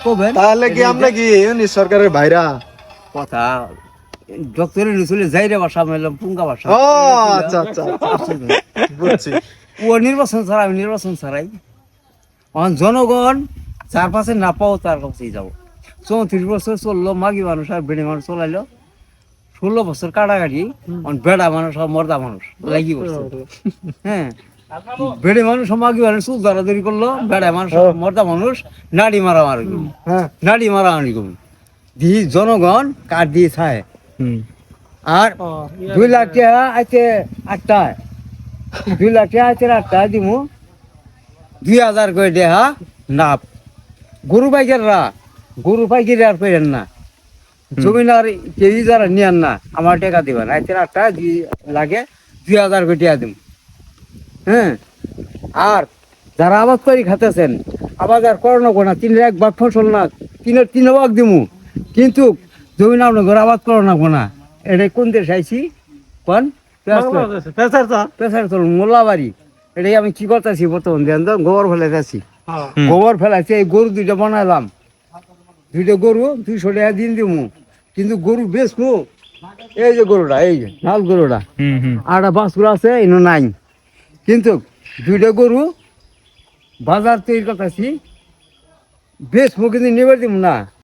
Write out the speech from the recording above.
কবেন তাহলে কি আমরা কি ইউনিট সরকারের ভাইরা? কথা ডক্টরের রসুলে যাইরে ভাষা মেলাম পুঙ্গা ভাষা ও আচ্ছা আচ্ছা আচ্ছা, বুঝছি। ও নির্বাচন ছাড়া আমি নির্বাচন ছাড়াই জনগণ যার পাশে না পাও তার কাছেই যাবো। 34 বছর চললো, মাগি মানুষ আর বেড়ে মানুষ চলাইলো, 16 বছর কাটাকাটি, বেড়া মানুষ আর মর্দা মানুষ লাগি করছে। হ্যাঁ, বেড়ে মানুষ মাগি মানুষ চুল ধরাধরি করলো, বেড়া মানুষ মর্দা মানুষ নাড়ি মারামারি করবো, হ্যাঁ নাড়ি মারামারি করবো। দিয়ে জনগণ কাঠ দিয়ে খায়। আর 2 লাখ টাকা আছে 8টায়, 2 লাখ টাকা আছে 8টায় দিমু, 2000 করে দেহা নাপ। গরু পাইকারি আর পেলেন না, জমিনার কেজি যারা নিয়ান না আমার টাকা দিবেন, আজকে 8টা লাগে 2000 করে টাকা দিব। হ্যাঁ, আর যারা আবাদ করে খাতেছেন, আবাদ আর করোনা কোনা 3 লাখ ভাগ ফসল না, 3 ভাগ দিমু, কিন্তু জমিন আপনার ঘরে আবাদ করো না কোনা। এটা কোন দেশ আইছি কোন পেশার চলুন মোল্লাবাড়ি। এটাই আমি কি করতেছি বর্তমান দেন তো, গোবর ফেলাইতেছি, গোবর ফেলাইছি। এই গরু 2টা বানাইলাম, 2টা গরু 200 টাকা দিন দিমু, কিন্তু গরু বেচবো। এই যে গরুটা, এই যে লাল গরুটা, আর একটা বাছুর আছে এনে নাই, কিন্তু 2টা গরু বাজার তৈরি করতেছি, বেচবো কিন্তু নেবার দিব না।